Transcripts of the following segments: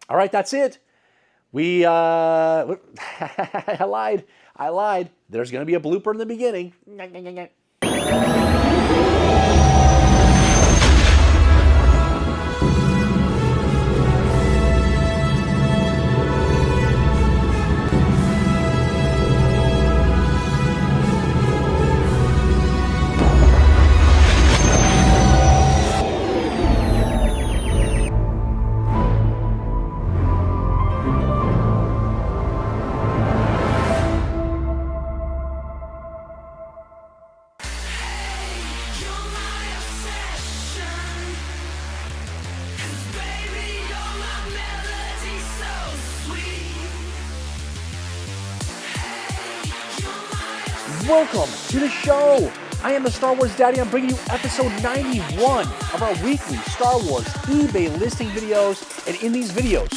All right, that's it. I lied. I lied. There's going to be a blooper in the beginning. Welcome to the show. I am the Star Wars Daddy. I'm bringing you episode 91 of our weekly Star Wars eBay listing videos. And in these videos,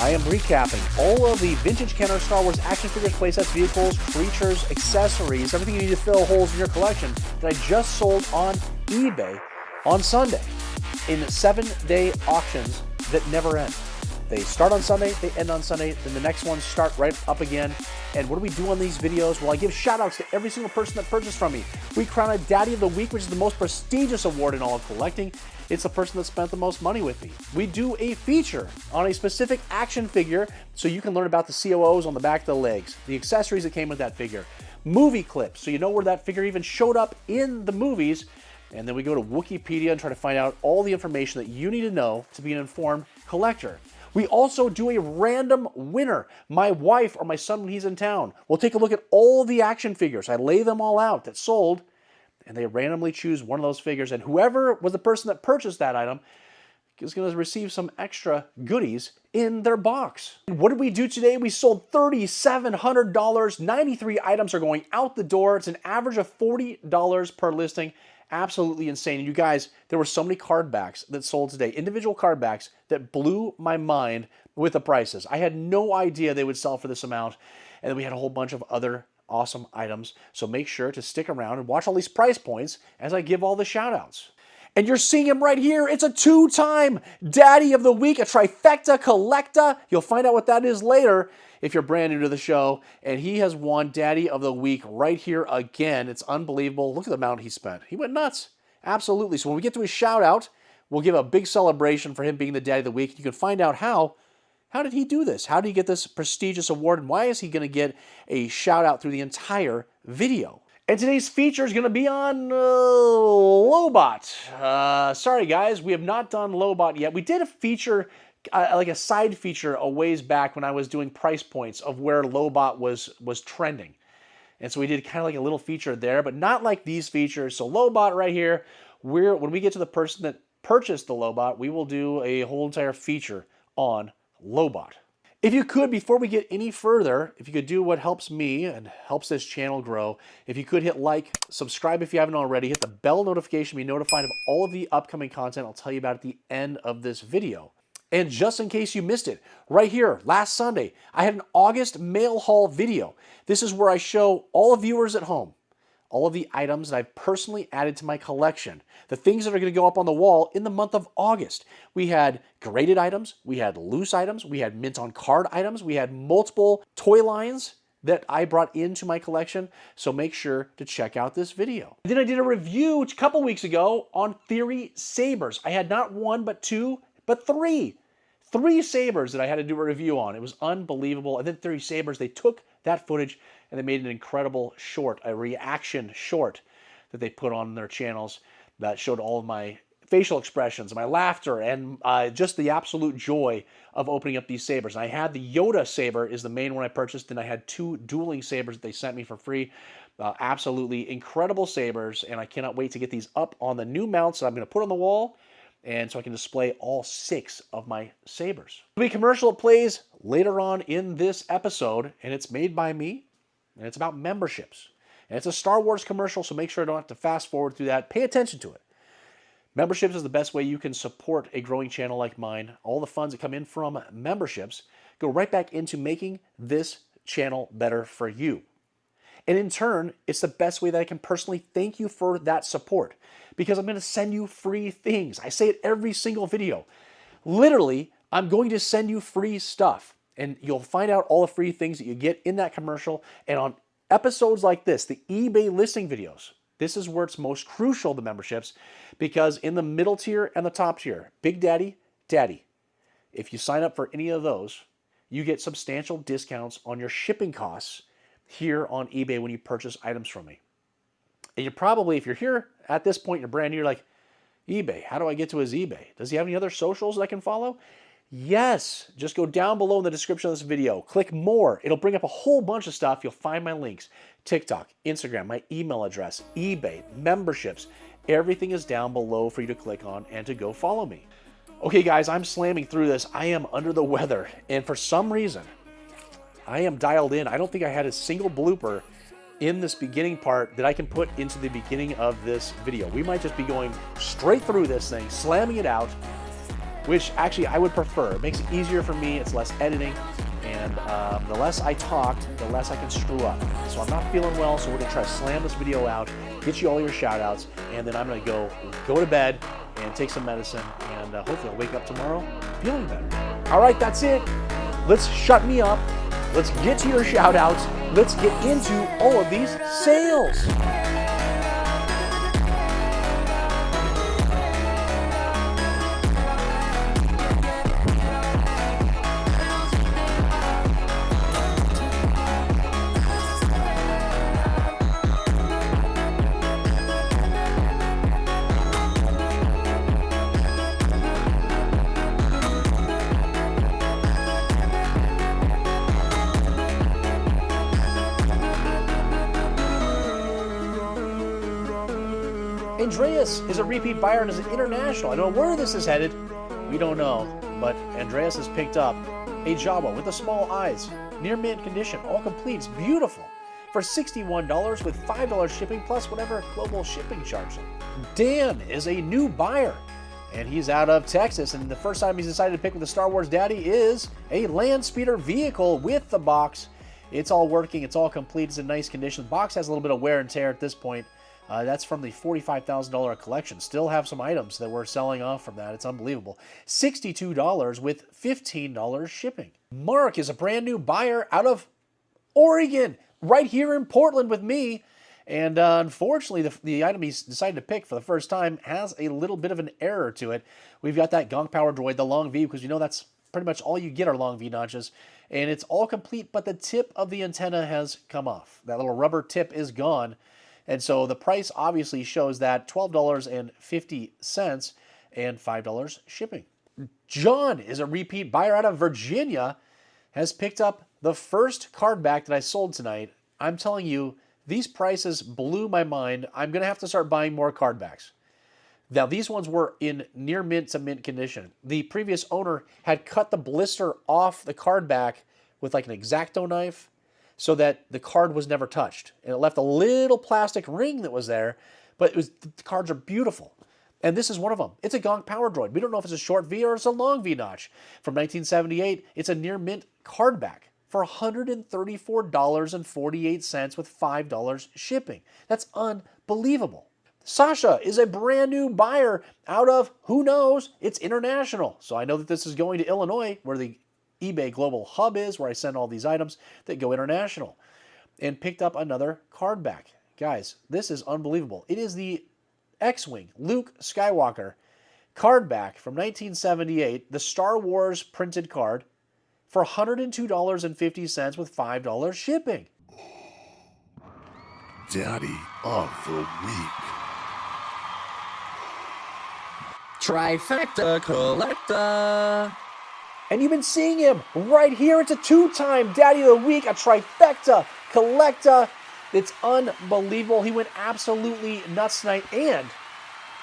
I am recapping all of the vintage Kenner Star Wars action figures, playsets, vehicles, creatures, accessories, everything you need to fill holes in your collection that I just sold on eBay on Sunday in 7-day auctions that never end. They start on Sunday, they end on Sunday, then the next ones start right up again. And what do we do on these videos? Well, I give shout outs to every single person that purchased from me. We crown a Daddy of the Week, which is the most prestigious award in all of collecting. It's the person that spent the most money with me. We do a feature on a specific action figure so you can learn about the COOs on the back of the legs, the accessories that came with that figure, movie clips so you know where that figure even showed up in the movies. And then we go to Wikipedia and try to find out all the information that you need to know to be an informed collector. We also do a random winner. My wife or my son when he's in town will take a look at all the action figures. I lay them all out that sold, and they randomly choose one of those figures. And whoever was the person that purchased that item is going to receive some extra goodies in their box. And what did we do today? We sold $3,700. 93 items are going out the door. It's an average of $40 per listing. Absolutely insane. And you guys, there were so many card backs that sold today, individual card backs that blew my mind with the prices. I had no idea they would sell for this amount. And then we had a whole bunch of other awesome items. So make sure to stick around and watch all these price points as I give all the shout outs. And you're seeing him right here. It's a 2-time Daddy of the Week, a Trifecta Collecta. You'll find out what that is later if you're brand new to the show. And he has won Daddy of the Week right here again. It's unbelievable. Look at the amount he spent. He went nuts. Absolutely. So when we get to his shout out, we'll give a big celebration for him being the Daddy of the Week. You can find out how did he do this? How did he get this prestigious award? And why is he going to get a shout out through the entire video? And today's feature is going to be on Lobot. Sorry, guys, we have not done Lobot yet. We did a feature, like a side feature a ways back when I was doing price points of where Lobot was trending. And so we did kind of like a little feature there, but not like these features. So Lobot right here, when we get to the person that purchased the Lobot, we will do a whole entire feature on Lobot. If you could, before we get any further, if you could do what helps me and helps this channel grow, if you could hit like, subscribe if you haven't already, hit the bell notification, be notified of all of the upcoming content I'll tell you about at the end of this video. And just in case you missed it, right here, last Sunday, I had an August mail haul video. This is where I show all viewers at home all of the items that I've personally added to my collection, the things that are going to go up on the wall in the month of August. We had graded items, we had loose items, we had mint on card items, we had multiple toy lines that I brought into my collection, so make sure to check out this video. Then I did a review a couple weeks ago on Theory Sabers. I had not one, but two, but three sabers that I had to do a review on. It was unbelievable. And then Theory Sabers, they took that footage and they made an incredible short, a reaction short that they put on their channels that showed all of my facial expressions, my laughter, and just the absolute joy of opening up these sabers. And I had the Yoda saber is the main one I purchased, and I had 2 dueling sabers that they sent me for free. Absolutely incredible sabers, and I cannot wait to get these up on the new mounts that I'm going to put on the wall, and so I can display all 6 of my sabers. There'll be a commercial that plays later on in this episode, and it's made by me, and it's about memberships. And it's a Star Wars commercial, so make sure I don't have to fast forward through that. Pay attention to it. Memberships is the best way you can support a growing channel like mine. All the funds that come in from memberships go right back into making this channel better for you. And in turn, it's the best way that I can personally thank you for that support, because I'm going to send you free things. I say it every single video. Literally, I'm going to send you free stuff, and you'll find out all the free things that you get in that commercial. And on episodes like this, the eBay listing videos, this is where it's most crucial, the memberships, because in the middle tier and the top tier, Big Daddy, Daddy, if you sign up for any of those, you get substantial discounts on your shipping costs here on eBay when you purchase items from me. And you're probably, if you're here at this point, you're brand new, you're like, eBay, how do I get to his eBay? Does he have any other socials that I can follow? Yes, just go down below in the description of this video. Click more. It'll bring up a whole bunch of stuff. You'll find my links. TikTok, Instagram, my email address, eBay, memberships. Everything is down below for you to click on and to go follow me. Okay, guys, I'm slamming through this. I am under the weather. And for some reason, I am dialed in. I don't think I had a single blooper in this beginning part that I can put into the beginning of this video. We might just be going straight through this thing, slamming it out, which actually I would prefer. It makes it easier for me. It's less editing. And the less I talk, the less I can screw up. So I'm not feeling well, so we're going to try to slam this video out, get you all your shout outs, and then I'm going to go to bed and take some medicine, and hopefully I'll wake up tomorrow feeling better. All right, that's it. Let's shut me up. Let's get to your shout outs. Let's get into all of these sales. Andreas is a repeat buyer and is an international. I don't know where this is headed. We don't know. But Andreas has picked up a Jawa with the small eyes. Near mint condition. All complete. It's beautiful. For $61 with $5 shipping plus whatever global shipping charge. Dan is a new buyer. And he's out of Texas. And the first time he's decided to pick with the Star Wars Daddy is a land speeder vehicle with the box. It's all working. It's all complete. It's in nice condition. The box has a little bit of wear and tear at this point. That's from the $45,000 collection. Still have some items that we're selling off from that. It's unbelievable. $62 with $15 shipping. Mark is a brand new buyer out of Oregon, right here in Portland with me. And unfortunately, the item he's decided to pick for the first time has a little bit of an error to it. We've got that Gonk Power Droid, the long V, because you know that's pretty much all you get are long V notches. And it's all complete, but the tip of the antenna has come off. That little rubber tip is gone. And so the price obviously shows that $12.50 and $5 shipping. John is a repeat buyer out of Virginia, has picked up the first card back that I sold tonight. I'm telling you, these prices blew my mind. I'm going to have to start buying more card backs. Now, these ones were in near mint to mint condition. The previous owner had cut the blister off the card back with like an X-Acto knife, so that the card was never touched. And it left a little plastic ring that was there, but the cards are beautiful. And this is one of them. It's a Gonk Power Droid. We don't know if it's a short V or it's a long V notch. From 1978, it's a near mint card back for $134.48 with $5 shipping. That's unbelievable. Sasha is a brand new buyer out of, who knows, it's international. So I know that this is going to Illinois, where the eBay Global Hub is, where I send all these items that go international, and picked up another card back. Guys, this is unbelievable. It is the X-Wing Luke Skywalker card back from 1978, the Star Wars printed card, for $102.50 with $5 shipping. Daddy of the Week. Trifecta Collecta. And you've been seeing him right here. It's a two-time Daddy of the Week, a Trifecta Collecta. It's unbelievable. He went absolutely nuts tonight, and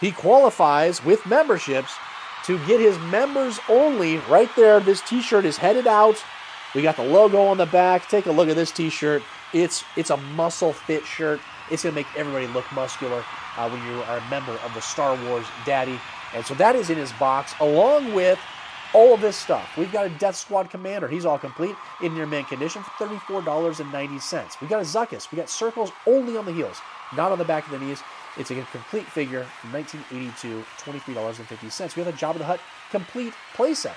he qualifies with memberships to get his members only. Right there, this t-shirt is headed out. We got the logo on the back. Take a look at this t-shirt. It's a muscle fit shirt. It's going to make everybody look muscular when you are a member of the Star Wars Daddy. And so that is in his box, along with all of this stuff. We've got a Death Squad Commander. He's all complete in near mint condition for $34.90. We got a Zuckuss. We got circles only on the heels, not on the back of the knees. It's a complete figure from 1982, $23.50. We have a Jabba the Hutt complete playset.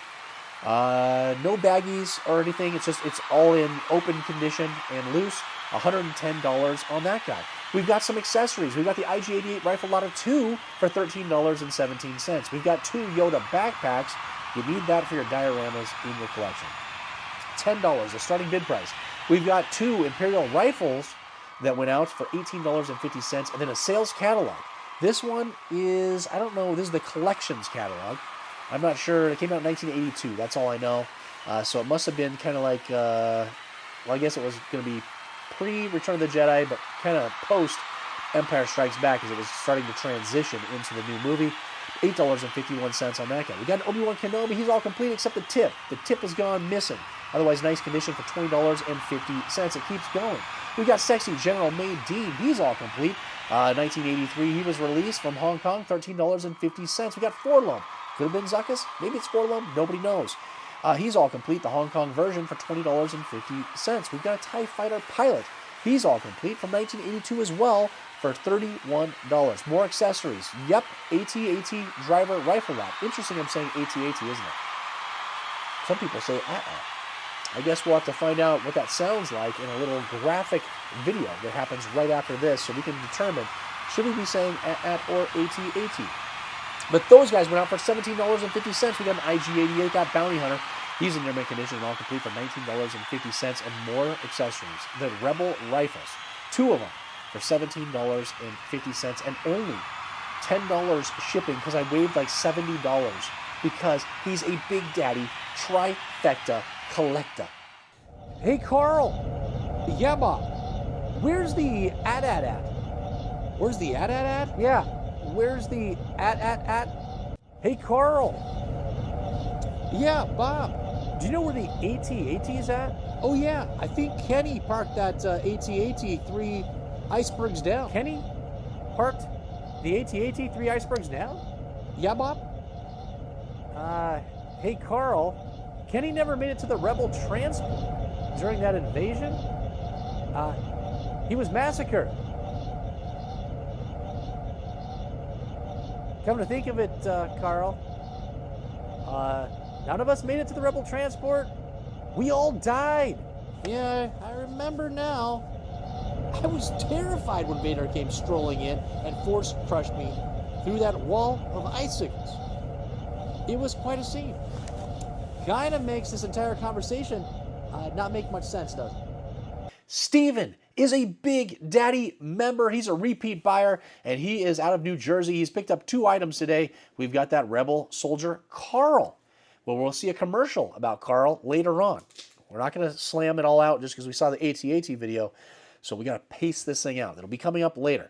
No baggies or anything. It's all in open condition and loose. $110 on that guy. We've got some accessories. We've got the IG-88 Rifle Loader 2 for $13.17. We've got 2 Yoda backpacks. You need that for your dioramas in your collection. $10, the starting bid price. We've got 2 Imperial rifles that went out for $18.50, and then a sales catalog. This one is, I don't know, this is the collections catalog. I'm not sure. It came out in 1982. That's all I know. So it must have been kind of like, well, I guess it was going to be pre-Return of the Jedi, but kind of post-Empire Strikes Back as it was starting to transition into the new movie. $8.51 on that guy. We got an Obi-Wan Kenobi. He's all complete except the tip. The tip has gone missing. Otherwise, nice condition for $20.50. It keeps going. We got sexy General May Dean. He's all complete. 1983, he was released from Hong Kong, $13.50. We got Forlum. Could have been Zuckus. Maybe it's Forlum. Nobody knows. He's all complete, the Hong Kong version, for $20.50. We've got a TIE Fighter pilot. He's all complete from 1982 as well for $31. More accessories. Yep, AT-AT driver rifle lot. Interesting I'm saying AT-AT, isn't it? Some people say I guess we'll have to find out what that sounds like in a little graphic video that happens right after this so we can determine, should we be saying or AT-AT? But those guys went out for $17.50. We got an IG-88, that Bounty Hunter. He's in near mint condition and all complete for $19.50 and more accessories. The Rebel rifles, 2 of them for $17.50 and only $10 shipping because I waived like $70 because he's a Big Daddy Trifecta Collecta. Hey, Carl. Yeah, Bob. Where's the at? Where's the at? Yeah. Where's the at? Hey, Carl. Yeah, Bob. Do you know where the AT-AT is at? Oh, yeah. I think Kenny parked that AT-AT 3 icebergs down. Kenny parked the AT-AT 3 icebergs down? Yeah, Bob? Hey, Carl. Kenny never made it to the Rebel transport during that invasion. He was massacred. Come to think of it, Carl, none of us made it to the Rebel transport. We all died. Yeah, I remember now. I was terrified when Vader came strolling in and force crushed me through that wall of icicles. It was quite a scene. Kind of makes this entire conversation not make much sense, doesn't it? Steven is a Big Daddy member. He's a repeat buyer, and he is out of New Jersey. He's picked up 2 items today. We've got that Rebel soldier, Carl. Well, we'll see a commercial about Carl later on. We're not going to slam it all out just because we saw the AT-AT video, so we got to pace this thing out. It'll be coming up later.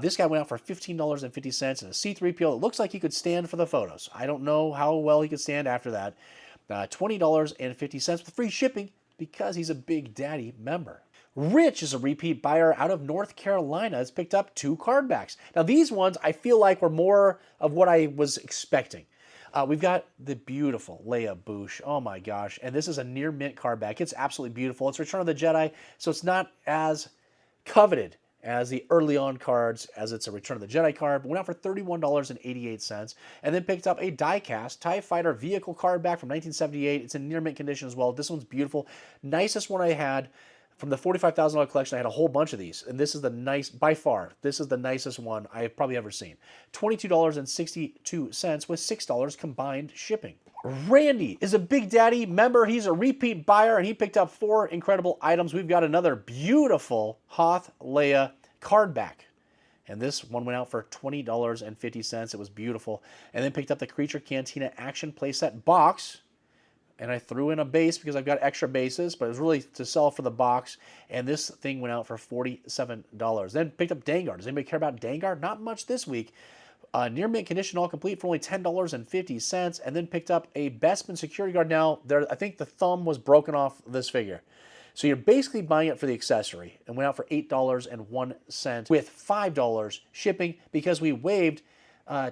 This guy went out for $15.50 and a C-3PO. It looks like he could stand for the photos. I don't know how well he could stand after that. $20.50 with free shipping because he's a Big Daddy member. Rich is a repeat buyer out of North Carolina. Has picked up 2 cardbacks. Now these ones I feel like were more of what I was expecting. We've got the beautiful Leia Bouche. Oh my gosh. And this is a near mint cardback. It's absolutely beautiful. It's Return of the Jedi, so it's not as coveted as the early on cards as it's a Return of the Jedi card. But went out for $31.88 and then picked up a die-cast TIE Fighter vehicle cardback from 1978. It's in near mint condition as well. This one's beautiful. Nicest one I had. From the $45,000 collection, I had a whole bunch of these, and this is the nice, by far, this is the nicest one I have probably ever seen. $22.62 with $6 combined shipping. Randy is a Big Daddy member. He's a repeat buyer, and he picked up 4 incredible items. We've got another beautiful Hoth Leia cardback, and this one went out for $20.50. It was beautiful. And then picked up the Creature Cantina Action Playset box. And I threw in a base because I've got extra bases, but it was really to sell for the box. And this thing went out for $47. Then picked up Dengar. Does anybody care about Dengar? Not much this week. Near mint condition, all complete for only $10.50. And then picked up a Bespin security guard. Now, I think the thumb was broken off this figure. So you're basically buying it for the accessory. And went out for $8.01 with $5 shipping because we waived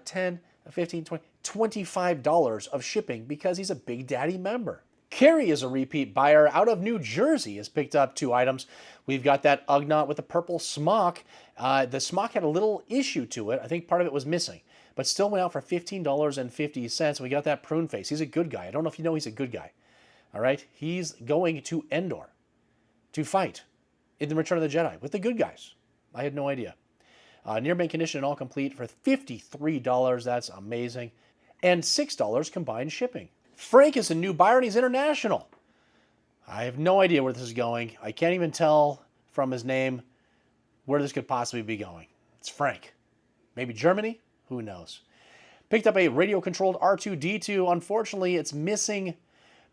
10, 15, 20... $25 of shipping because he's a Big Daddy member. Carrie is a repeat buyer out of New Jersey, has picked up 2 items. We've got that Ugnaught with the purple smock. The smock had a little issue to it. I think part of it was missing. but still went out for $15.50. We got that prune face. He's a good guy. I don't know if you know he's a good guy. All right? He's going to Endor to fight in the Return of the Jedi with the good guys. I had no idea. Near mint condition and all complete for $53. That's amazing. And $6 combined shipping. Frank is a new buyer and he's international. I have no idea where this is going. I can't even tell from his name where this could possibly be going. It's Frank. Maybe Germany? Who knows? Picked up a radio-controlled R2-D2. Unfortunately, it's missing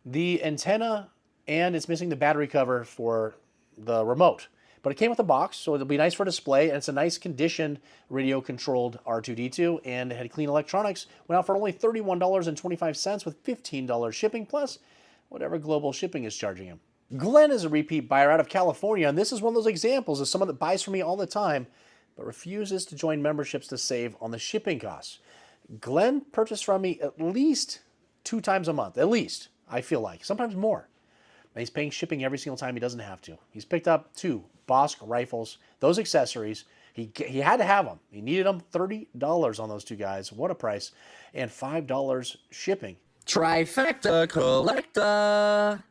the antenna and it's missing the battery cover for the remote. But it came with a box, so it'll be nice for display, and it's a nice conditioned radio-controlled R2-D2, and it had clean electronics. Went out for only $31.25 with $15 shipping, plus whatever global shipping is charging him. Glenn is a repeat buyer out of California, and this is one of those examples of someone that buys from me all the time, but refuses to join memberships to save on the shipping costs. Glenn purchased from me at least 2 times a month, at least, I feel like, sometimes more. And he's paying shipping every single time he doesn't have to. He's picked up 2 Bosk rifles, those accessories. He had to have them. He needed them. $30 on those 2 guys. What a price. And $5 shipping. Trifecta Collecta.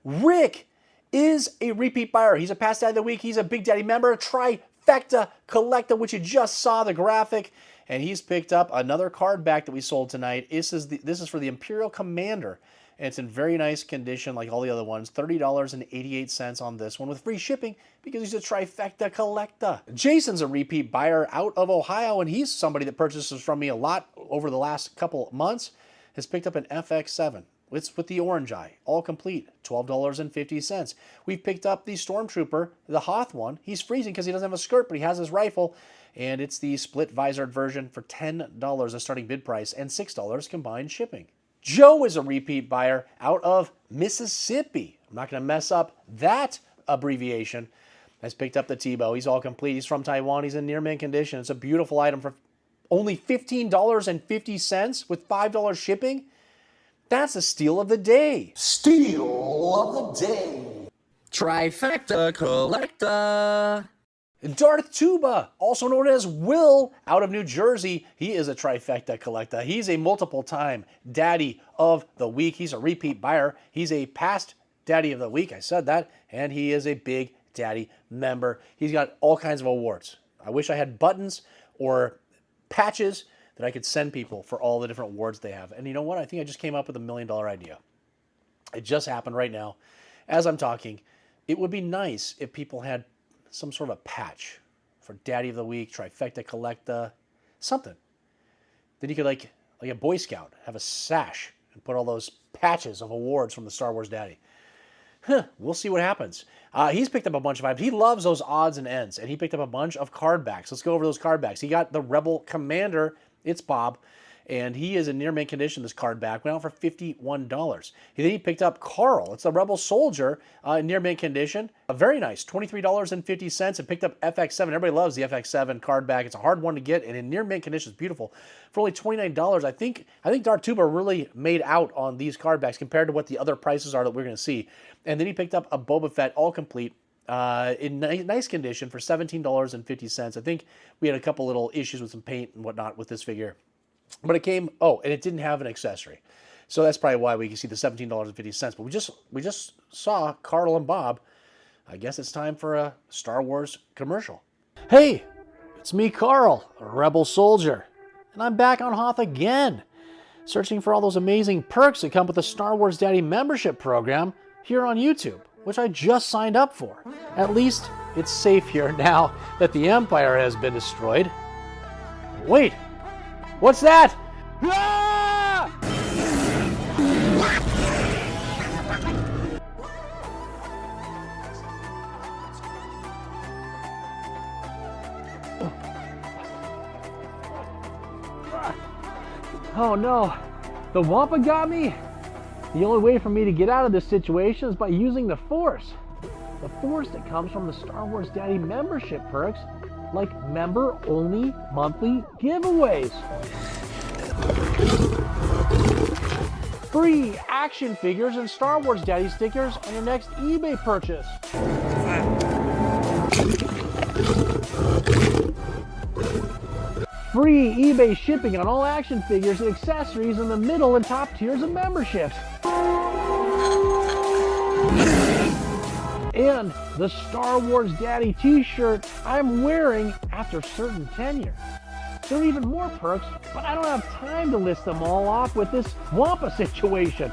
Rick is a repeat buyer. He's a Past Daddy of the Week. He's a Big Daddy member. Trifecta Collecta, which you just saw the graphic. And he's picked up another card back that we sold tonight. This is for the Imperial Commander. And it's in very nice condition like all the other ones. $30.88 on this one with free shipping because he's a Trifecta Collecta. Jason's a repeat buyer out of Ohio, and he's somebody that purchases from me a lot over the last couple months. Has picked up an FX7. It's with the orange eye, all complete, $12.50. We've picked up the Stormtrooper, the Hoth one. He's freezing because he doesn't have a skirt, but he has his rifle. And it's the split visored version for $10, the starting bid price, and $6 combined shipping. Joe is a repeat buyer out of Mississippi. I'm not going to mess up that abbreviation. Has picked up the Tebow. He's all complete. He's from Taiwan. He's in near mint condition. It's a beautiful item for only $15.50 with $5 shipping. That's a steal of the day. Steal of the day. Trifecta Collecta. Darth Tuba, also known as Will, out of New Jersey. He is a Trifecta Collecta. He's a multiple-time Daddy of the Week. He's a repeat buyer. He's a past Daddy of the Week. I said that. And he is a Big Daddy member. He's got all kinds of awards. I wish I had buttons or patches that I could send people for all the different awards they have. And you know what? I think I just came up with $1 million idea. It just happened right now. As I'm talking, it would be nice if people had some sort of a patch for Daddy of the Week, Trifecta Collecta, something. Then you could, like a Boy Scout, have a sash and put all those patches of awards from the Star Wars Daddy. We'll see what happens. He's picked up a bunch of items. He loves those odds and ends, and he picked up a bunch of card backs. Let's go over those card backs. He got the Rebel Commander. It's Bob. And he is in near mint condition, this card back. Went out for $51. Then he picked up Carl. It's a Rebel Soldier in near mint condition. Very nice, $23.50. And picked up FX7. Everybody loves the FX7 card back. It's a hard one to get, and in near mint condition, it's beautiful. For only $29, I think Darth Tuba really made out on these card backs compared to what the other prices are that we're going to see. And then he picked up a Boba Fett, all complete, in nice condition for $17.50. I think we had a couple little issues with some paint and whatnot with this figure. But it came, and it didn't have an accessory. So that's probably why we can see the $17.50. But we just saw Carl and Bob. I guess it's time for a Star Wars commercial. Hey, it's me, Carl, a Rebel Soldier. And I'm back on Hoth again, searching for all those amazing perks that come with the Star Wars Daddy membership program here on YouTube, which I just signed up for. At least it's safe here now that the Empire has been destroyed. Wait! What's that? Ah! Oh no, the Wampa got me? The only way for me to get out of this situation is by using the Force. The Force that comes from the Star Wars Daddy membership perks, like member-only monthly giveaways. Free action figures and Star Wars Daddy stickers on your next eBay purchase. free eBay shipping on all action figures and accessories in the middle and top tiers of memberships. And the Star Wars Daddy t-shirt I'm wearing after certain tenure. There are even more perks, but I don't have time to list them all off with this Wampa situation.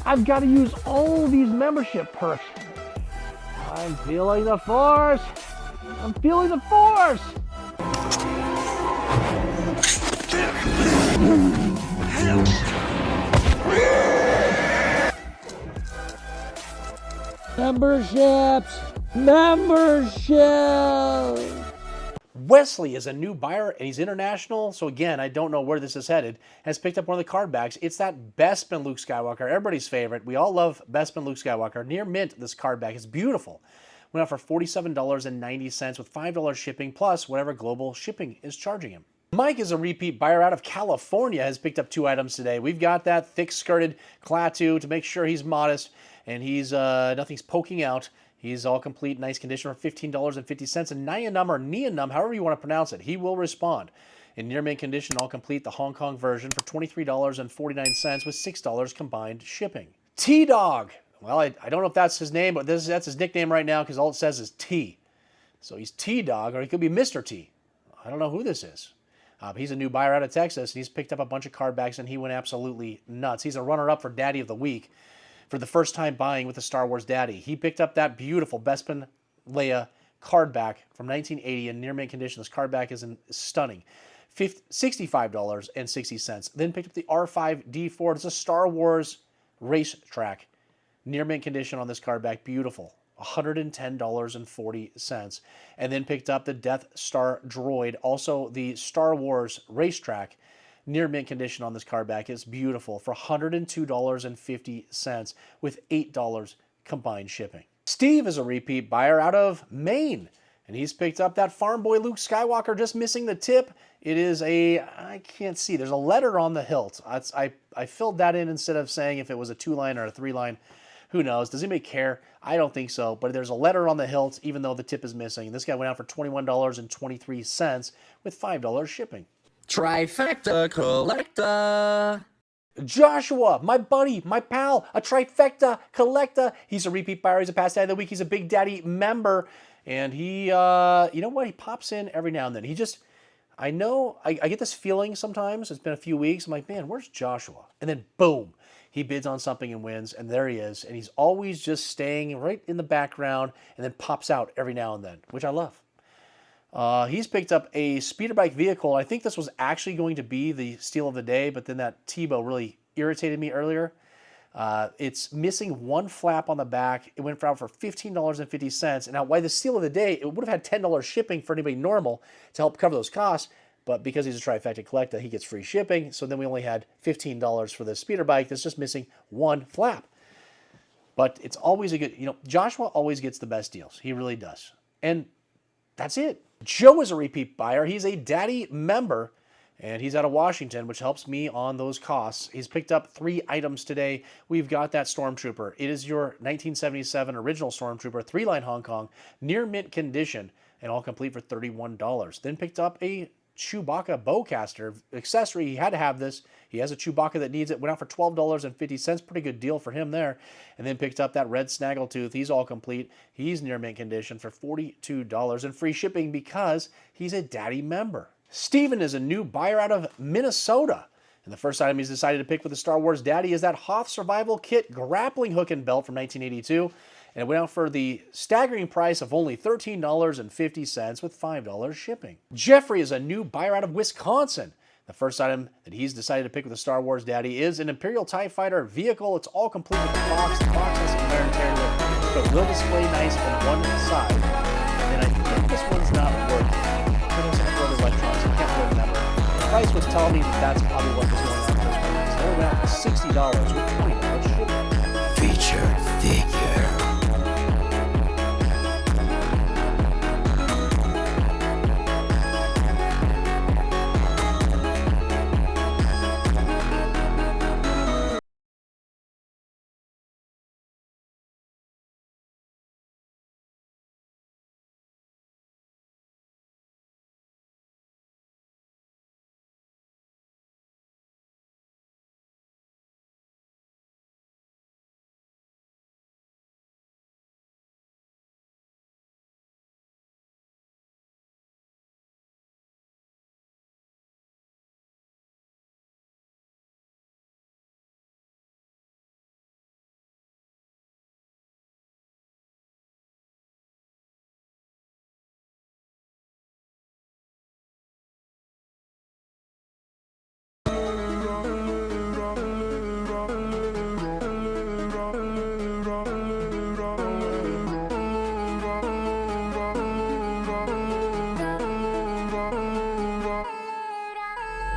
I've got to use all these membership perks. I'm feeling the force. I'm feeling the force. Memberships! Wesley is a new buyer and he's international, so again, I don't know where this is headed, has picked up one of the card backs. It's that Bespin Luke Skywalker, everybody's favorite. We all love Bespin Luke Skywalker. Near mint, this card back is beautiful. Went out for $47.90 with $5 shipping plus whatever global shipping is charging him. Mike is a repeat buyer out of California, has picked up 2 items today. We've got that thick-skirted Klaatu to make sure he's modest and he's nothing's poking out. He's all complete, nice condition for $15.50. And Nyanum or Neonum, however you want to pronounce it, he will respond. In near mint condition, all complete, the Hong Kong version for $23.49 with $6 combined shipping. T-Dog. Well, I don't know if that's his name, but that's his nickname right now because all it says is T. So he's T-Dog, or he could be Mr. T. I don't know who this is. He's a new buyer out of Texas, and he's picked up a bunch of card backs, and he went absolutely nuts. He's a runner-up for Daddy of the Week for the first time buying with the Star Wars Daddy. He picked up that beautiful Bespin Leia card back from 1980 in near mint condition. This card back is stunning. $65.60. Then picked up the R5D4. It's a Star Wars racetrack. Near mint condition on this card back. Beautiful. $110.40. And then picked up the Death Star droid. Also the Star Wars racetrack. Near mint condition on this card back. It's beautiful for $102.50 with $8 combined shipping. Steve is a repeat buyer out of Maine, and he's picked up that Farm Boy Luke Skywalker, just missing the tip. It is I can't see, there's a letter on the hilt. I filled that in instead of saying if it was a 2-line or a 3-line. Who knows? Does anybody care? I don't think so, but there's a letter on the hilt even though the tip is missing. This guy went out for $21.23 with $5 shipping. Trifecta Collecta. Joshua, my buddy, my pal, a Trifecta Collecta. He's a repeat buyer. He's a past Daddy of the Week. He's a Big Daddy member. And he, you know what? He pops in every now and then. I get this feeling sometimes. It's been a few weeks. I'm like, man, where's Joshua? And then boom, he bids on something and wins. And there he is. And he's always just staying right in the background and then pops out every now and then, which I love. He's picked up a speeder bike vehicle. I think this was actually going to be the steal of the day, but then that Tebow really irritated me earlier. It's missing one flap on the back. It went out for $15.50. And now, why the steal of the day, it would have had $10 shipping for anybody normal to help cover those costs. But because he's a Trifecta Collecta, he gets free shipping. So then we only had $15 for the speeder bike that's just missing one flap. But it's always a good, Joshua always gets the best deals. He really does. And that's it. Joe is a repeat buyer. He's a Daddy member, and he's out of Washington, which helps me on those costs. He's picked up 3 items today. We've got that Stormtrooper. It is your 1977 original Stormtrooper, 3-line Hong Kong, near mint condition, and all complete for $31. Then picked up a Chewbacca bowcaster accessory. He had to have this. He has a Chewbacca that needs it. Went out for $12.50. Pretty good deal for him there. And then picked up that red Snaggletooth. He's all complete. He's near mint condition for $42 and free shipping because he's a Daddy member. Steven is a new buyer out of Minnesota. And the first item he's decided to pick with the Star Wars Daddy is that Hoth Survival Kit grappling hook and belt from 1982. And it went out for the staggering price of only $13.50 with $5 shipping. Jeffrey is a new buyer out of Wisconsin. The first item that he's decided to pick with the Star Wars Daddy is an Imperial TIE Fighter vehicle. It's all complete with the box. The box has some wear and tear to it, but it will display nice on one side. And I think this one's not working. There's some further electronics. I can't really remember. The price was telling me that that's probably what was going on with this one. So it went out for $60 with $20 shipping. Featured figure.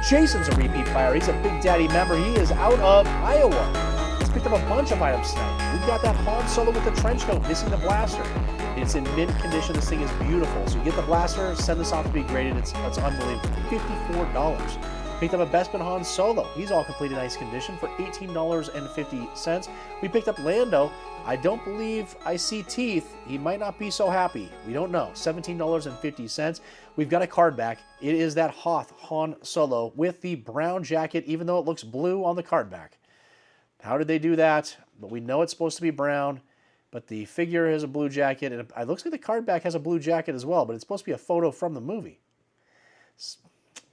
Jason's a repeat buyer. He's a Big Daddy member. He is out of Iowa. He's picked up a bunch of items tonight. We've got that Han Solo with the trench coat, missing the blaster. It's in mint condition. This thing is beautiful. So you get the blaster, send this off to be graded. It's unbelievable. $54. Picked up a Bespin Han Solo. He's all complete in nice condition for $18.50. We picked up Lando. I don't believe I see teeth. He might not be so happy. We don't know. $17.50. We've got a card back. It is that Hoth Han Solo with the brown jacket, even though it looks blue on the card back. How did they do that? But we know it's supposed to be brown, but the figure has a blue jacket, and it looks like the card back has a blue jacket as well, but it's supposed to be a photo from the movie.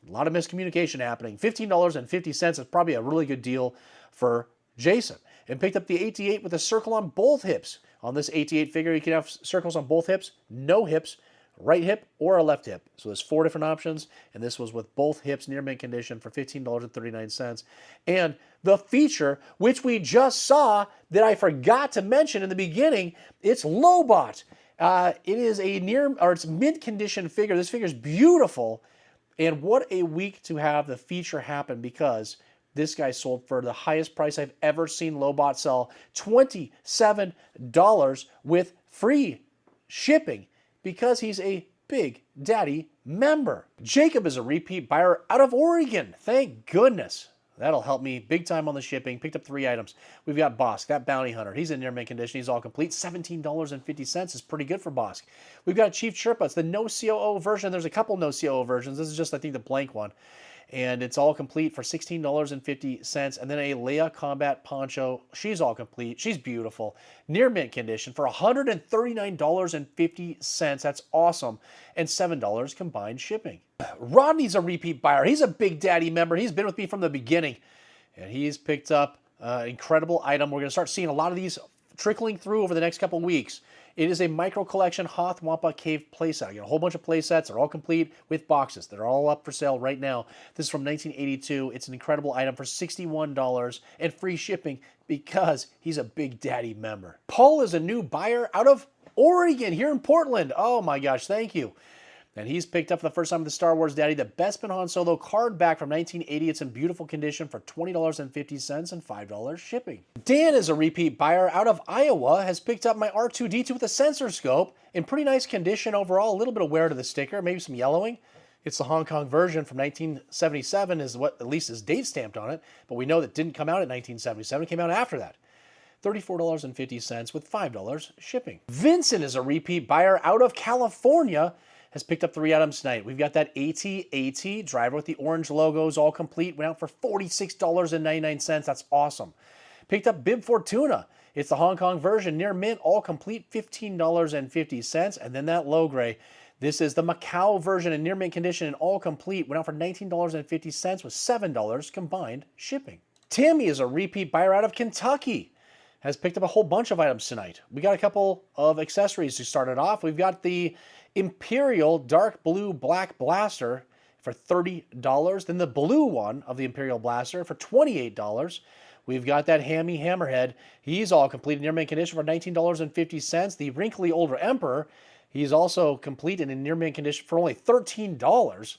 A lot of miscommunication happening. $15.50 is probably a really good deal for Jason. And picked up the 88 with a circle on both hips. On this 88 figure, you can have circles on both hips, no hips, right hip, or a left hip. So there's 4 different options, and this was with both hips near mint condition for $15.39. And the feature, which we just saw that I forgot to mention in the beginning, it's Lobot. It is it's mint condition figure. This figure is beautiful. And what a week to have the feature happen, because this guy sold for the highest price I've ever seen Lobot sell, $27 with free shipping, because he's a Big Daddy member. Jacob is a repeat buyer out of Oregon. Thank goodness. That'll help me big time on the shipping. Picked up 3 items. We've got Bosk, that bounty hunter. He's in near mint condition. He's all complete. $17.50 is pretty good for Bosk. We've got Chief Chirpa. It's the no COO version. There's a couple no COO versions. This is just, I think, the blank one. And it's all complete for $16.50. And then a Leia Combat Poncho. She's all complete. She's beautiful. Near mint condition for $139.50. That's awesome. And $7 combined shipping. Rodney's a repeat buyer. He's a Big Daddy member. He's been with me from the beginning. And he's picked up an incredible item. We're going to start seeing a lot of these trickling through over the next couple weeks. It is a micro collection Hoth Wampa Cave playset. You get a whole bunch of playsets. They're all complete with boxes. They're all up for sale right now. This is from 1982. It's an incredible item for $61 and free shipping because he's a Big Daddy member. Paul is a new buyer out of Oregon here in Portland. Oh my gosh, thank you. And he's picked up for the first time with the Star Wars Daddy, the Bespin Han Solo card back from 1980. It's in beautiful condition for $20.50 and $5 shipping. Dan is a repeat buyer out of Iowa, has picked up my R2-D2 with a sensor scope in pretty nice condition overall. A little bit of wear to the sticker, maybe some yellowing. It's the Hong Kong version from 1977 is what at least is date stamped on it, but we know that didn't come out in 1977. It came out after that. $34.50 with $5 shipping. Vincent is a repeat buyer out of California, has picked up 3 items tonight. We've got that AT-AT driver with the orange logos, all complete. Went out for $46.99. That's awesome. Picked up Bib Fortuna. It's the Hong Kong version, near mint, all complete, $15.50. And then that low gray. This is the Macau version in near mint condition and all complete. Went out for $19.50 with $7 combined shipping. Tammy is a repeat buyer out of Kentucky. Has picked up a whole bunch of items tonight. We got a couple of accessories to start it off. We've got the Imperial Dark Blue Black Blaster for $30. Then the blue one of the Imperial Blaster for $28. We've got that Hammy Hammerhead. He's all complete in near mint condition for $19.50. The Wrinkly Older Emperor, he's also complete and in near mint condition for only $13.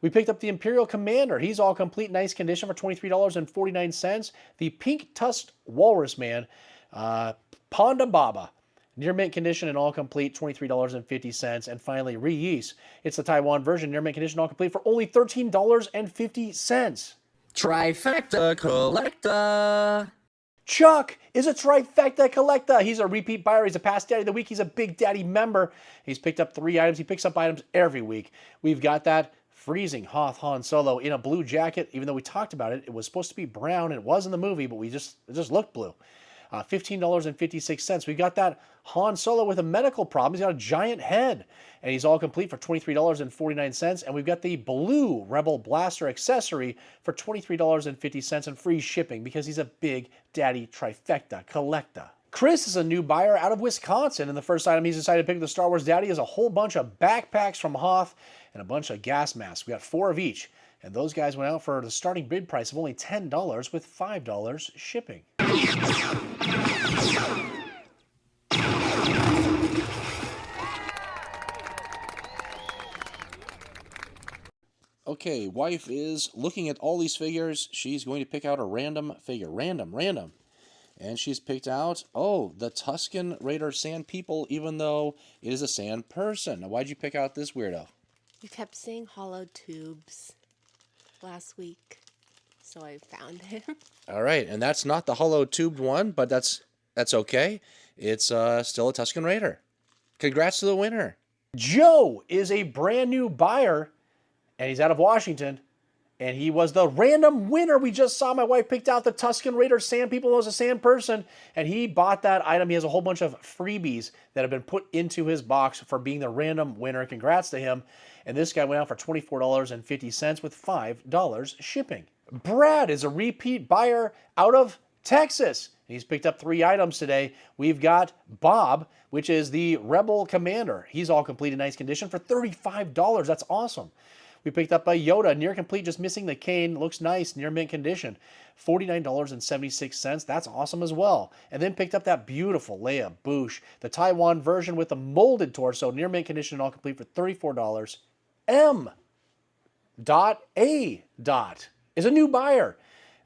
We picked up the Imperial Commander. He's all complete, nice condition for $23.49. The Pink Tusked Walrus Man, Ponda Baba, near mint condition and all complete, $23.50. And finally, Reese. It's the Taiwan version, near mint condition, all complete for only $13.50. Trifecta Collecta. Chuck is a Trifecta Collecta. He's a repeat buyer. He's a past Daddy of the Week. He's a Big Daddy member. He's picked up 3 items. He picks up items every week. We've got that freezing Hoth Han Solo in a blue jacket. Even though we talked about it, it was supposed to be brown. And it was in the movie, but it just looked blue. $15.56. We've got that Han Solo with a medical problem. He's got a giant head, and he's all complete for $23.49. And we've got the blue Rebel Blaster accessory for $23.50 and free shipping because he's a Big Daddy Trifecta Collecta. Chris is a new buyer out of Wisconsin, and the first item he's decided to pick up the Star Wars Daddy is a whole bunch of backpacks from Hoth and a bunch of gas masks. We got 4 of each, and those guys went out for the starting bid price of only $10 with $5 shipping. Okay, wife is looking at all these figures. She's going to pick out a random figure. Random. And she's picked out, oh, the Tusken Raider Sandpeople, even though it is a sand person. Now, why'd you pick out this weirdo? You kept saying hollow tubes last week, so I found him. All right, and that's not the hollow tubed one, but that's okay. It's still a Tusken Raider. Congrats to the winner. Joe is a brand new buyer, and he's out of Washington, and he was the random winner. We just saw my wife picked out the Tusken Raider Sandpeople as a sand person, and he bought that item. He has a whole bunch of freebies that have been put into his box for being the random winner. Congrats to him. And this guy went out for $24.50 with $5 shipping. Brad is a repeat buyer out of Texas. He's picked up 3 items today. We've got Bob, which is the Rebel Commander. He's all complete in nice condition for $35. That's awesome. We picked up a Yoda, near complete, just missing the cane. Looks nice, near mint condition. $49.76. That's awesome as well. And then picked up that beautiful Leia Bouche, the Taiwan version with the molded torso, near mint condition, all complete for $34. M.A. is a new buyer.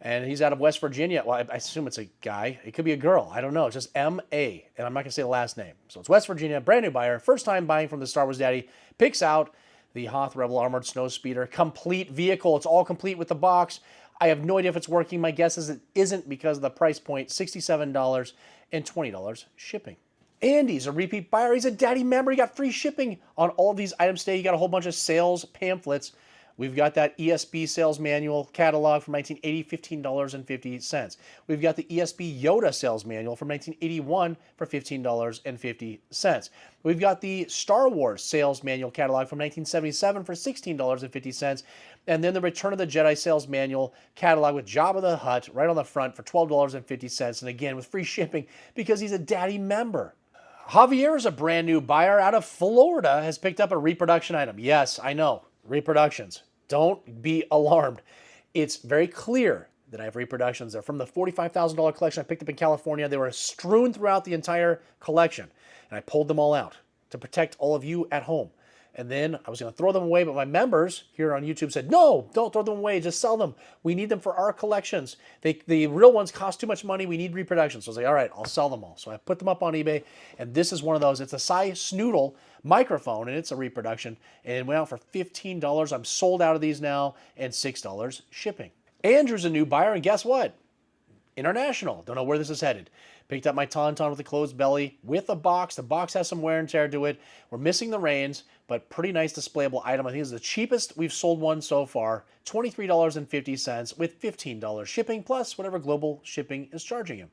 And he's out of West Virginia. Well, I assume it's a guy. It could be a girl. I don't know. It's just M.A. And I'm not going to say the last name. So it's West Virginia, brand new buyer. First time buying from the Star Wars Daddy. Picks out the Hoth Rebel Armored Snowspeeder. Complete vehicle. It's all complete with the box. I have no idea if it's working. My guess is it isn't because of the price point. $67 and $20 shipping. Andy's a repeat buyer. He's a daddy member. He got free shipping on all of these items today. He got a whole bunch of sales pamphlets. We've got that ESB sales manual catalog from 1980, $15.50. We've got the ESB Yoda sales manual from 1981 for $15.50. We've got the Star Wars sales manual catalog from 1977 for $16.50. And then the Return of the Jedi sales manual catalog with Jabba the Hutt right on the front for $12.50. And again, with free shipping because he's a daddy member. Javier is a brand new buyer out of Florida, has picked up a reproduction item. Yes, I know. Reproductions. Don't be alarmed. It's very clear that I have reproductions. They're from the $45,000 collection I picked up in California. They were strewn throughout the entire collection, and I pulled them all out to protect all of you at home. And then I was going to throw them away, but my members here on YouTube said, no, don't throw them away. Just sell them. We need them for our collections. The real ones cost too much money. We need reproductions. So I was like, all right, I'll sell them all. So I put them up on eBay, and this is one of those. It's a Cy Snoodle microphone, and it's a reproduction, and it went out for $15. I'm sold out of these now, and $6 shipping. Andrew's a new buyer, and guess what? International. Don't know where this is headed. Picked up my Tauntaun with a closed belly with a box. The box has some wear and tear to it. We're missing the reins, but pretty nice displayable item. I think it's the cheapest we've sold one so far. $23.50 with $15 shipping, plus whatever global shipping is charging him.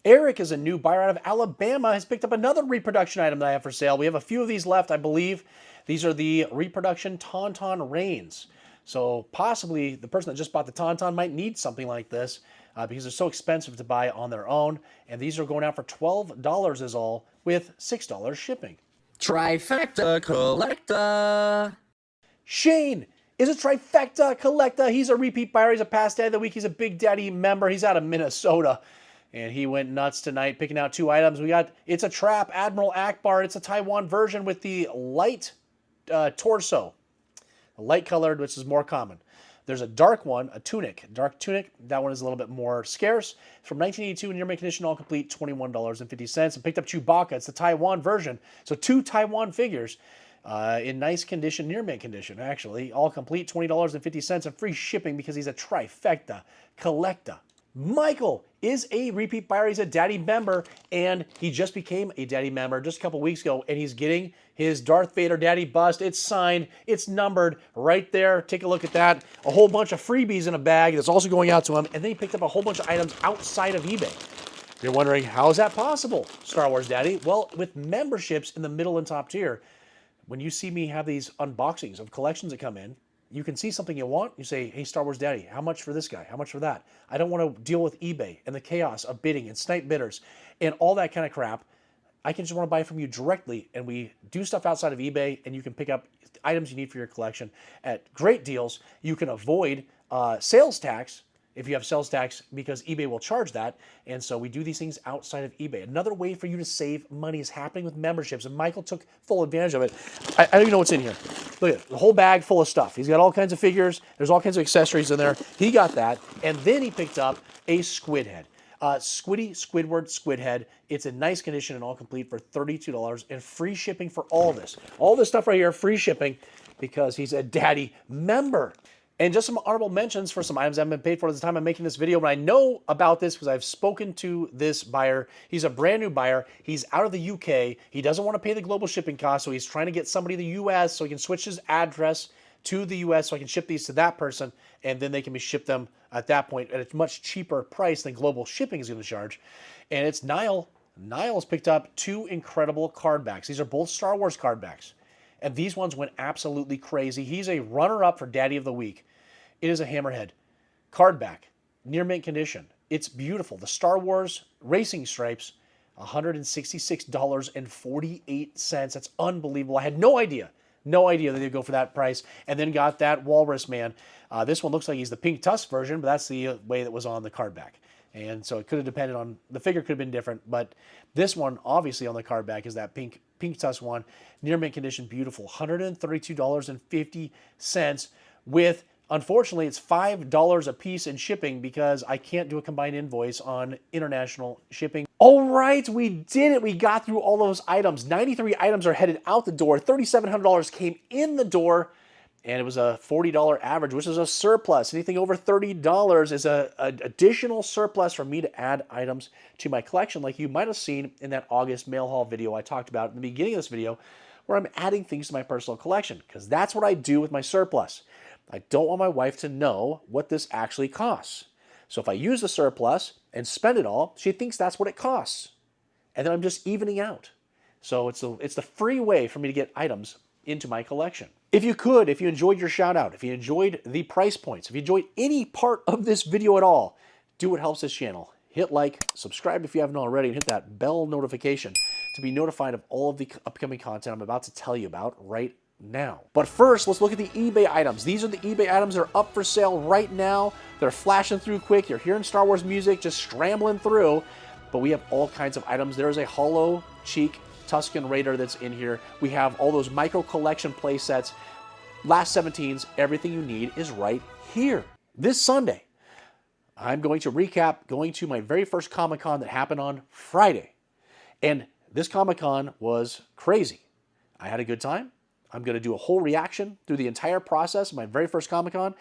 Eric is a new buyer out of Alabama, has picked up another reproduction item that I have for sale. We have a few of these left, I believe. These are the reproduction Tauntaun reins. So possibly the person that just bought the Tauntaun might need something like this because they're so expensive to buy on their own. And these are going out for $12 is all with $6 shipping. Trifecta Collecta. Shane is a Trifecta Collecta. He's a repeat buyer. He's a past daddy of the week. He's a Big Daddy member. He's out of Minnesota. And he went nuts tonight picking out 2 items. It's a Trap Admiral Akbar. It's a Taiwan version with the light torso. Light colored, which is more common. There's a dark one, a tunic, dark tunic. That one is a little bit more scarce. It's from 1982 in near mint condition, all complete, $21.50. And picked up Chewbacca. It's the Taiwan version. So 2 Taiwan figures in nice condition, near mint condition, actually. All complete, $20.50 and free shipping because he's a Trifecta Collecta. Michael is a repeat buyer. He's a daddy member, and he just became a daddy member just a couple weeks ago, and he's getting his Darth Vader daddy bust. It's signed. It's numbered right there. Take a look at that. A whole bunch of freebies in a bag that's also going out to him, and then he picked up a whole bunch of items outside of eBay. You're wondering, how is that possible, Star Wars Daddy? Well, with memberships in the middle and top tier, when you see me have these unboxings of collections that come in, you can see something you want. You say, hey, Star Wars Daddy, how much for this guy? How much for that? I don't want to deal with eBay and the chaos of bidding and snipe bidders and all that kind of crap. I can just want to buy from you directly, and we do stuff outside of eBay, and you can pick up items you need for your collection at great deals. You can avoid sales tax if you have sales tax because eBay will charge that. And so we do these things outside of eBay. Another way for you to save money is happening with memberships. And Michael took full advantage of it. I don't even know what's in here. Look at it, the whole bag full of stuff. He's got all kinds of figures. There's all kinds of accessories in there. He got that. And then he picked up a squid head. Squidward squid head. It's in nice condition and all complete for $32 and free shipping for all this. All this stuff right here, free shipping because he's a daddy member. And just some honorable mentions for some items that haven't been paid for at the time I'm making this video, but I know about this because I've spoken to this buyer. He's a brand new buyer. He's out of the UK. He doesn't want to pay the global shipping cost, so he's trying to get somebody in the US so he can switch his address to the US so I can ship these to that person, and then they can be shipped them at that point at a much cheaper price than global shipping is going to charge. And it's Niall. Niall's picked up 2 incredible card backs. These are both Star Wars card backs. And these ones went absolutely crazy. He's a runner-up for Daddy of the Week. It is a Hammerhead card back, near mint condition. It's beautiful. The Star Wars racing stripes, $166.48. That's unbelievable. I had no idea that they'd go for that price. And then got that Walrus Man. This one looks like he's the pink tusk version, but that's the way that was on the card back. And so it could have depended on, the figure could have been different, but this one obviously on the card back is that pink tusk one, near mint condition, beautiful, $132.50 with, unfortunately, it's $5 a piece in shipping because I can't do a combined invoice on international shipping. All right, we did it. We got through all those items. 93 items are headed out the door. $3,700 came in the door, and it was a $40 average, which is a surplus. Anything over $30 is an additional surplus for me to add items to my collection, like you might have seen in that August mail haul video I talked about in the beginning of this video, where I'm adding things to my personal collection, because that's what I do with my surplus. I don't want my wife to know what this actually costs. So if I use the surplus and spend it all, she thinks that's what it costs. And then I'm just evening out. So it's the free way for me to get items into my collection. If you enjoyed your shout out, if you enjoyed the price points, if you enjoyed any part of this video at all, do what helps this channel. Hit like, subscribe if you haven't already, and hit that bell notification to be notified of all of the upcoming content I'm about to tell you about right now. But first, let's look at the eBay items. These are the eBay items that are up for sale right now. They're flashing through quick. You're hearing Star Wars music just scrambling through, but we have all kinds of items. There is a hollow cheek Tusken Raider that's in here. We have all those micro collection play sets. Last 17s, everything you need is right here. This Sunday, I'm going to recap going to my very first Comic-Con that happened on Friday. And this Comic-Con was crazy. I had a good time. I'm going to do a whole reaction through the entire process of my very first Comic-Con.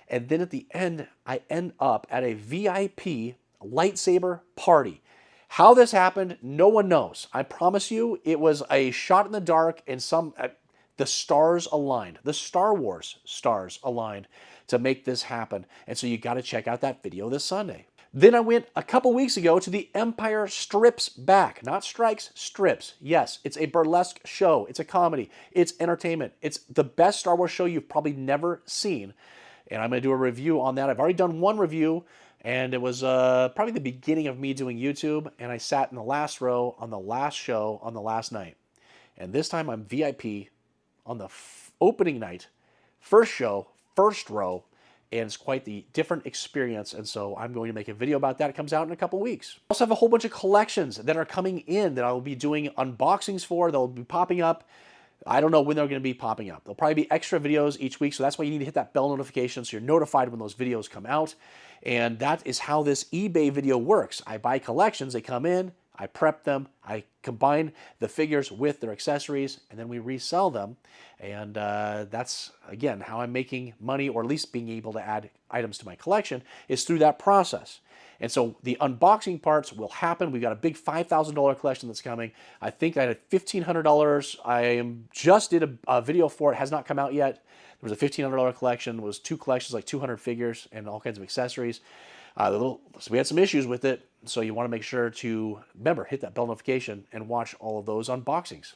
And then at the end, I end up at a VIP lightsaber party. How this happened, no one knows. I promise you, it was a shot in the dark and the stars aligned. The Star Wars stars aligned to make this happen. And so you got to check out that video this Sunday. Then I went a couple weeks ago to the Empire Strips Back. Not Strikes, Strips. Yes, it's a burlesque show. It's a comedy. It's entertainment. It's the best Star Wars show you've probably never seen. And I'm going to do a review on that. I've already done one review, and it was probably the beginning of me doing YouTube, and I sat in the last row on the last show on the last night. And this time I'm VIP on the opening night, first show, first row, and it's quite the different experience, and so I'm going to make a video about that. It comes out in a couple weeks. I also have a whole bunch of collections that are coming in that I will be doing unboxings for. They'll be popping up. I don't know when they're going to be popping up. There'll probably be extra videos each week, so that's why you need to hit that bell notification so you're notified when those videos come out. And that is how this eBay video works. I buy collections, they come in, I prep them, I combine the figures with their accessories, and then we resell them. And that's, again, how I'm making money, or at least being able to add items to my collection, is through that process. And so the unboxing parts will happen. We've got a big $5,000 collection that's coming. I think I had $1,500. I just did a video for it. It has not come out yet. There was a $1,500 collection. It was 2 collections, like 200 figures and all kinds of accessories. So we had some issues with it. So you want to make sure to, remember, hit that bell notification and watch all of those unboxings.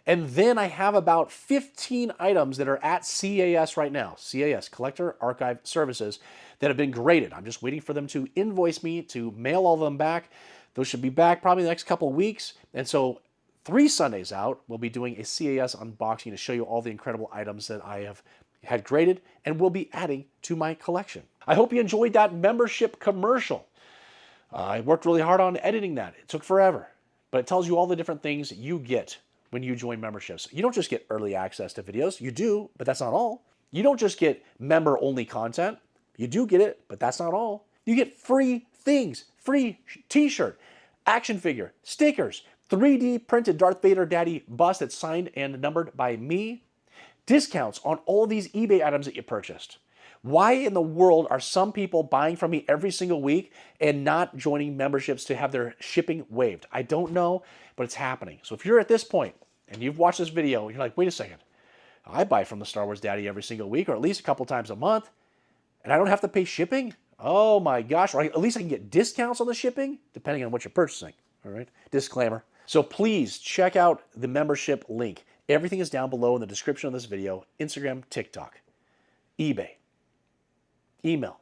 And then I have about 15 items that are at CAS right now. CAS, Collector Archive Services, that have been graded. I'm just waiting for them to invoice me to mail all of them back. Those should be back probably the next couple of weeks. And so 3 Sundays out, we'll be doing a CAS unboxing to show you all the incredible items that I have had graded and will be adding to my collection. I hope you enjoyed that membership commercial. I worked really hard on editing that. It took forever, but it tells you all the different things you get when you join memberships. You don't just get early access to videos. You do, but that's not all. You don't just get member-only content. You do get it, but that's not all. You get free things, free t-shirt, action figure, stickers, 3D printed Darth Vader Daddy bust that's signed and numbered by me, discounts on all these eBay items that you purchased. Why in the world are some people buying from me every single week and not joining memberships to have their shipping waived? I don't know, but it's happening. So if you're at this point and you've watched this video, you're like, wait a second, I buy from the Star Wars Daddy every single week or at least a couple times a month, and I don't have to pay shipping? Oh my gosh, or at least I can get discounts on the shipping, depending on what you're purchasing, all right? Disclaimer. So please check out the membership link. Everything is down below in the description of this video. Instagram, TikTok, eBay, email,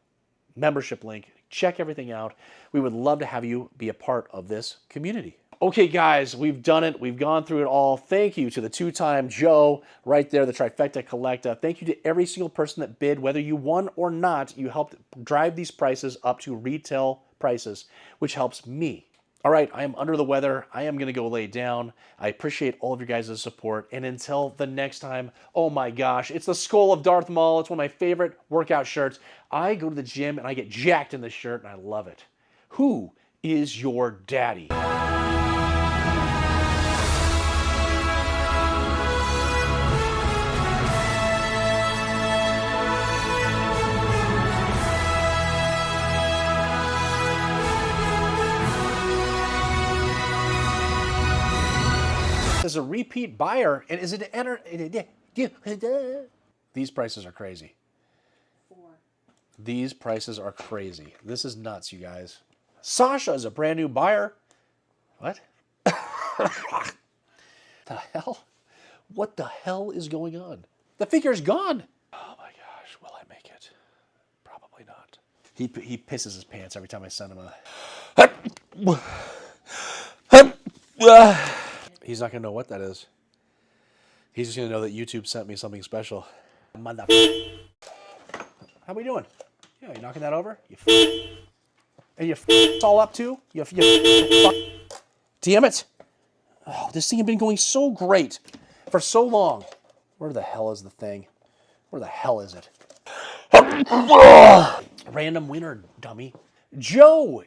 membership link. Check everything out. We would love to have you be a part of this community. Okay, guys, we've done it. We've gone through it all. Thank you to the two-time Joe right there, the Trifecta Collecta. Thank you to every single person that bid. Whether you won or not, you helped drive these prices up to retail prices, which helps me. All right, I am under the weather. I am going to go lay down. I appreciate all of your guys' support. And until the next time, oh my gosh, it's the Skull of Darth Maul. It's one of my favorite workout shirts. I go to the gym and I get jacked in this shirt, and I love it. Who is your daddy? As a repeat buyer, and is it enter? These prices are crazy. These prices are crazy. This is nuts, you guys. Sasha is a brand new buyer. What? The hell? What the hell is going on? The figure's gone. Oh my gosh, will I make it? Probably not. He pisses his pants every time I send him a... He's not going to know what that is. He's just going to know that YouTube sent me something special. Mother... How we doing? Yeah, you knocking that over? You and you it's all up too? You damn it! Oh, this thing had been going so great for so long. Where the hell is the thing? Where the hell is it? Random winner, dummy. Joe!